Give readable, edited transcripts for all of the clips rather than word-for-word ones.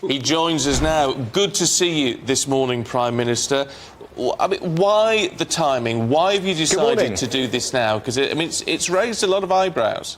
He joins us now. Good to see you this morning, Prime Minister. I mean, why the timing? Why have you decided to do this now? Because it's raised a lot of eyebrows.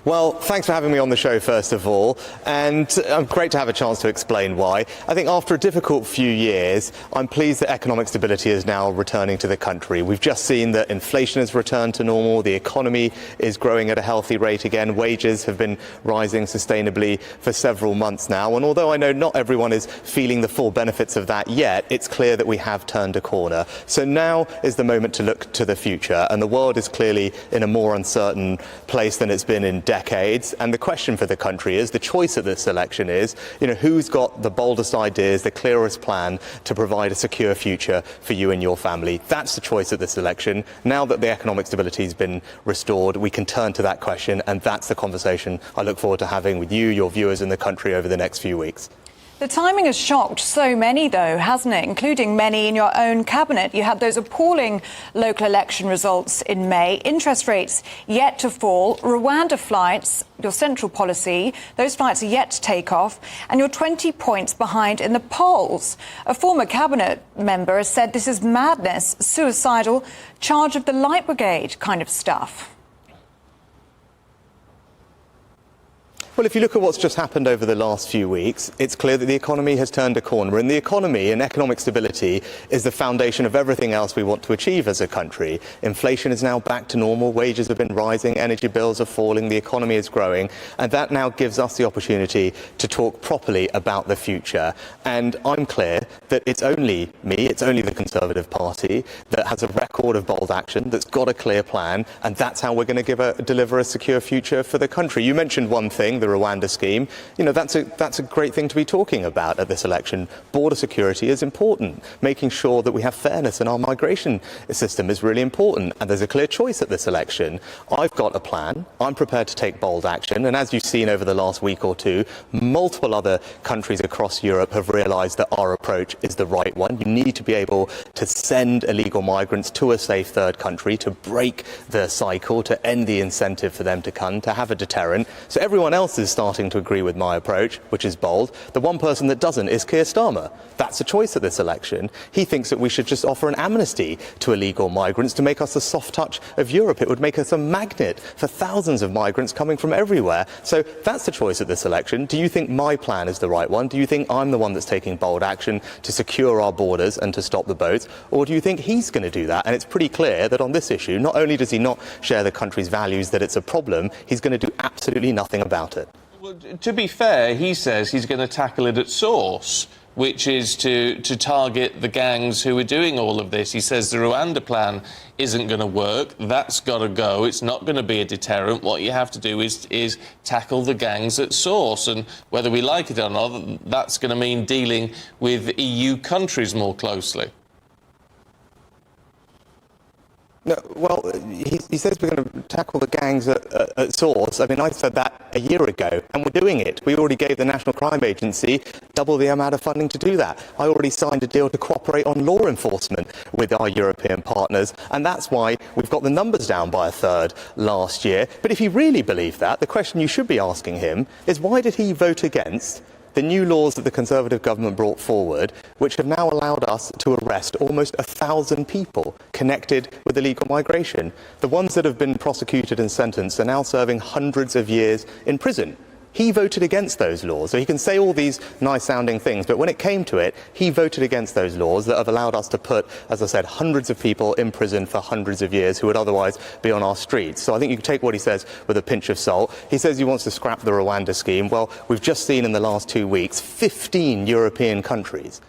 Well, thanks for having me on the show, first of all, and great to have a chance to explain why. I think after a difficult few years, I'm pleased that economic stability is now returning to the country. We've just seen that inflation has returned to normal, the economy is growing at a healthy rate again, wages have been rising sustainably for several months now, and although I know not everyone is feeling the full benefits of that yet, it's clear that we have turned a corner. So now is the moment to look to the future, and the world is clearly in a more uncertain place than it's been in decades, and the question for the country is, the choice at this election is, who's got the boldest ideas, the clearest plan to provide a secure future for you and your family. That's the choice at this election. Now that the economic stability has been restored, we can turn to that question, and that's the conversation I look forward to having with you, your viewers in the country over the next few weeks. The timing has shocked so many, though, hasn't it? Including many in your own cabinet. You had those appalling local election results in May. Interest rates yet to fall. Rwanda flights, your central policy, those flights are yet to take off. And you're 20 points behind in the polls. A former cabinet member has said this is madness, suicidal, charge of the Light Brigade kind of stuff. Well, if you look at what's just happened over the last few weeks, it's clear that the economy has turned a corner. And the economy and economic stability is the foundation of everything else we want to achieve as a country. Inflation is now back to normal, wages have been rising, energy bills are falling, the economy is growing, and that now gives us the opportunity to talk properly about the future. And I'm clear that it's only me, it's only the Conservative Party that has a record of bold action, that's got a clear plan, and that's how we're going to deliver a secure future for the country. You mentioned one thing, the Rwanda scheme. That's a great thing to be talking about at this election. Border security is important. Making sure that we have fairness in our migration system is really important. And there's a clear choice at this election. I've got a plan. I'm prepared to take bold action. And as you've seen over the last week or two, multiple other countries across Europe have realised that our approach is the right one. You need to be able to send illegal migrants to a safe third country, to break the cycle, to end the incentive for them to come, to have a deterrent. So everyone else is starting to agree with my approach, which is bold. The one person that doesn't is Keir Starmer. That's a choice at this election. He thinks that we should just offer an amnesty to illegal migrants to make us the soft touch of Europe. It would make us a magnet for thousands of migrants coming from everywhere. So that's the choice at this election. Do you think my plan is the right one? Do you think I'm the one that's taking bold action to secure our borders and to stop the boats? Or do you think he's going to do that? And it's pretty clear that on this issue, not only does he not share the country's values, that it's a problem, he's going to do absolutely nothing about it. Well, to be fair, he says he's going to tackle it at source, which is to target the gangs who are doing all of this. He says the Rwanda plan isn't going to work. That's got to go. It's not going to be a deterrent. What you have to do is tackle the gangs at source. And whether we like it or not, that's going to mean dealing with EU countries more closely. No, well, he says we're going to tackle the gangs at source. I mean, I said that a year ago, and we're doing it. We already gave the National Crime Agency double the amount of funding to do that. I already signed a deal to cooperate on law enforcement with our European partners, and that's why we've got the numbers down by a third last year. But if he really believed that, the question you should be asking him is, why did he vote against the new laws that the Conservative government brought forward, which have now allowed us to arrest almost 1,000 people connected with illegal migration? The ones that have been prosecuted and sentenced are now serving hundreds of years in prison. He voted against those laws. So he can say all these nice-sounding things, but when it came to it, he voted against those laws that have allowed us to put, as I said, hundreds of people in prison for hundreds of years who would otherwise be on our streets. So I think you can take what he says with a pinch of salt. He says he wants to scrap the Rwanda scheme. Well, we've just seen in the last 2 weeks, 15 European countries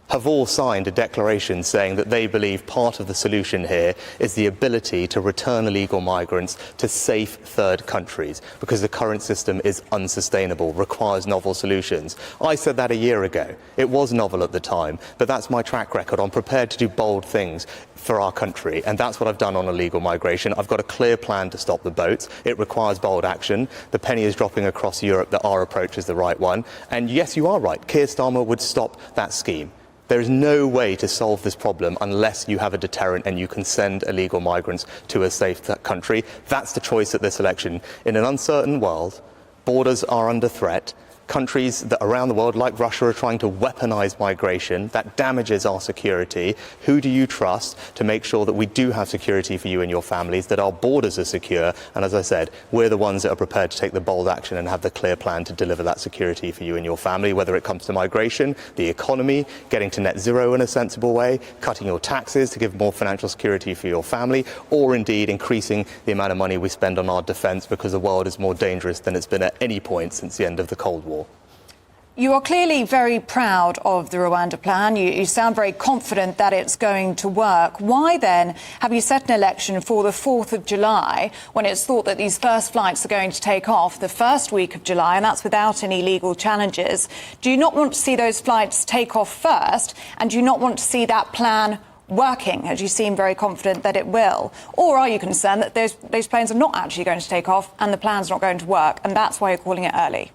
have all signed a declaration saying that they believe part of the solution here is the ability to return illegal migrants to safe third countries, because the current system is unsustainable, requires novel solutions. I said that a year ago. It was novel at the time, but that's my track record. I'm prepared to do bold things for our country, and that's what I've done on illegal migration. I've got a clear plan to stop the boats. It requires bold action. The penny is dropping across Europe that our approach is the right one. And yes, you are right. Keir Starmer would stop that scheme. There is no way to solve this problem unless you have a deterrent and you can send illegal migrants to a safe country. That's the choice at this election. In an uncertain world, Borders are under threat. Countries that around the world, like Russia, are trying to weaponize migration. That damages our security. Who do you trust to make sure that we do have security for you and your families, that our borders are secure? And as I said, we're the ones that are prepared to take the bold action and have the clear plan to deliver that security for you and your family, whether it comes to migration, the economy, getting to net zero in a sensible way, cutting your taxes to give more financial security for your family, or indeed increasing the amount of money we spend on our defence, because the world is more dangerous than it's been at any point since the end of the Cold War. You are clearly very proud of the Rwanda plan. You sound very confident that it's going to work. Why then have you set an election for the 4th of July when it's thought that these first flights are going to take off the first week of July, and that's without any legal challenges? Do you not want to see those flights take off first, and do you not want to see that plan working, as you seem very confident that it will? Or are you concerned that those planes are not actually going to take off and the plan's not going to work, and that's why you're calling it early?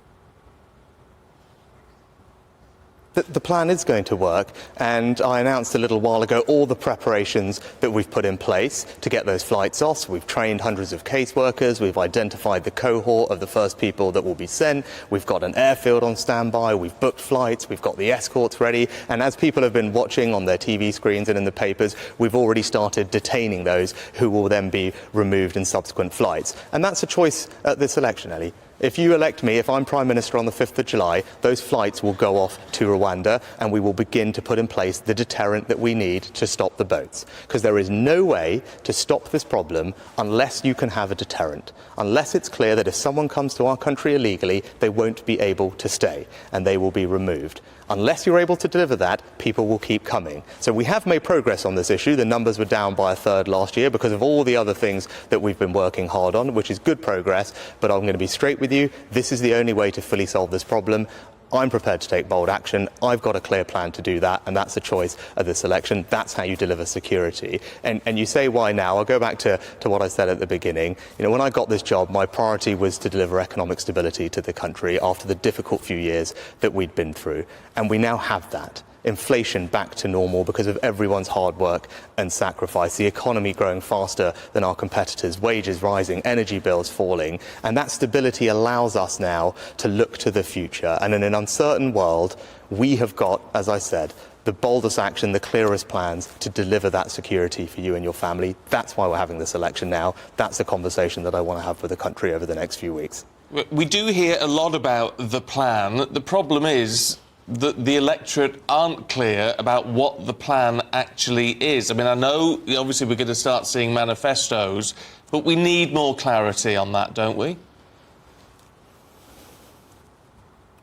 The plan is going to work, and I announced a little while ago all the preparations that we've put in place to get those flights off. So we've trained hundreds of caseworkers, we've identified the cohort of the first people that will be sent, we've got an airfield on standby, we've booked flights, we've got the escorts ready, and as people have been watching on their TV screens and in the papers, we've already started detaining those who will then be removed in subsequent flights. And that's a choice at this election, Ellie. If you elect me, if I'm Prime Minister on the 5th of July, those flights will go off to Rwanda, and we will begin to put in place the deterrent that we need to stop the boats. Because there is no way to stop this problem unless you can have a deterrent. Unless it's clear that if someone comes to our country illegally, they won't be able to stay and they will be removed. Unless you're able to deliver that, people will keep coming. So we have made progress on this issue. The numbers were down by a third last year because of all the other things that we've been working hard on, which is good progress. But I'm going to be straight with you. This is the only way to fully solve this problem. I'm prepared to take bold action. I've got a clear plan to do that, and that's the choice of this election. That's how you deliver security. And you say, why now? I'll go back to what I said at the beginning. You know, when I got this job, my priority was to deliver economic stability to the country after the difficult few years that we'd been through. And we now have that. Inflation back to normal because of everyone's hard work and sacrifice, the economy growing faster than our competitors, wages rising, energy bills falling, and that stability allows us now to look to the future. And in an uncertain world, we have got, as I said, the boldest action, the clearest plans to deliver that security for you and your family. That's why we're having this election now. That's the conversation that I want to have with the country over the next few weeks. We do hear a lot about the plan. The problem is that the electorate aren't clear about what the plan actually is. I mean, I know, obviously, we're going to start seeing manifestos, but we need more clarity on that, don't we?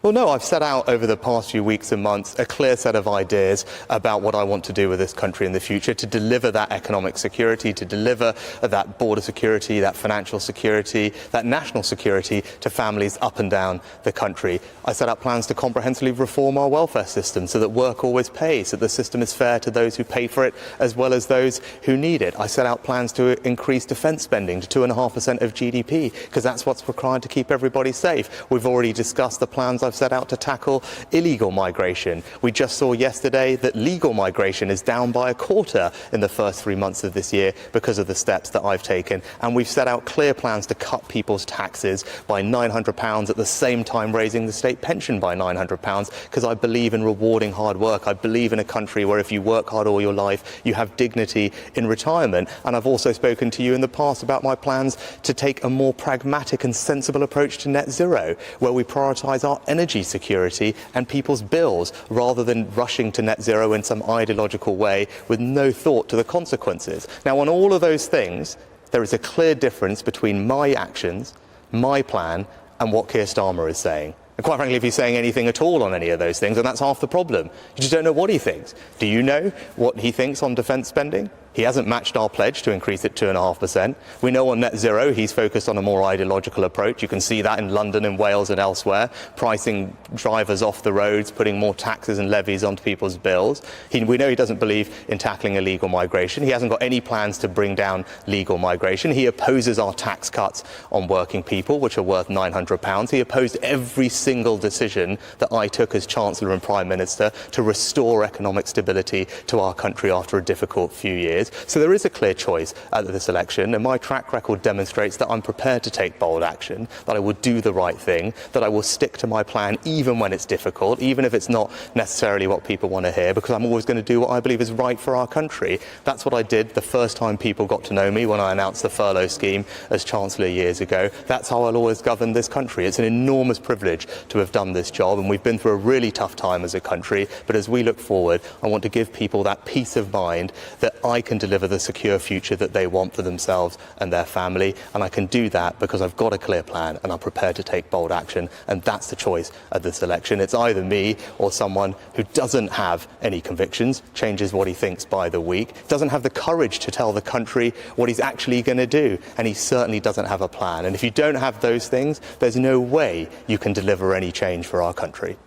Well, no, I've set out over the past few weeks and months a clear set of ideas about what I want to do with this country in the future to deliver that economic security, to deliver that border security, that financial security, that national security to families up and down the country. I set out plans to comprehensively reform our welfare system so that work always pays, so that the system is fair to those who pay for it as well as those who need it. I set out plans to increase defence spending to 2.5% of GDP, because that's what's required to keep everybody safe. We've already discussed the plans I've set out to tackle illegal migration. We just saw yesterday that legal migration is down by a quarter in the first 3 months of this year because of the steps that I've taken. And we've set out clear plans to cut people's taxes by £900 at the same time raising the state pension by £900, because I believe in rewarding hard work. I believe in a country where if you work hard all your life, you have dignity in retirement. And I've also spoken to you in the past about my plans to take a more pragmatic and sensible approach to net zero, where we prioritise our energy security and people's bills rather than rushing to net zero in some ideological way with no thought to the consequences. Now, on all of those things, there is a clear difference between my actions, my plan, and what Keir Starmer is saying. And quite frankly, if he's saying anything at all on any of those things, then that's half the problem. You just don't know what he thinks. Do you know what he thinks on defence spending? He hasn't matched our pledge to increase it 2.5%. We know on net zero he's focused on a more ideological approach. You can see that in London and Wales and elsewhere, pricing drivers off the roads, putting more taxes and levies onto people's bills. We know he doesn't believe in tackling illegal migration. He hasn't got any plans to bring down legal migration. He opposes our tax cuts on working people, which are worth £900. He opposed every single decision that I took as Chancellor and Prime Minister to restore economic stability to our country after a difficult few years. years. So there is a clear choice at this election, and my track record demonstrates that I'm prepared to take bold action, that I will do the right thing, that I will stick to my plan even when it's difficult, even if it's not necessarily what people want to hear, because I'm always going to do what I believe is right for our country. That's what I did the first time people got to know me when I announced the furlough scheme as Chancellor years ago. That's how I'll always govern this country. It's an enormous privilege to have done this job, and we've been through a really tough time as a country. But as we look forward, I want to give people that peace of mind that I can deliver the secure future that they want for themselves and their family. And I can do that because I've got a clear plan and I'm prepared to take bold action. And that's the choice at this election. It's either me or someone who doesn't have any convictions, changes what he thinks by the week, doesn't have the courage to tell the country what he's actually going to do, and he certainly doesn't have a plan. And if you don't have those things, there's no way you can deliver any change for our country.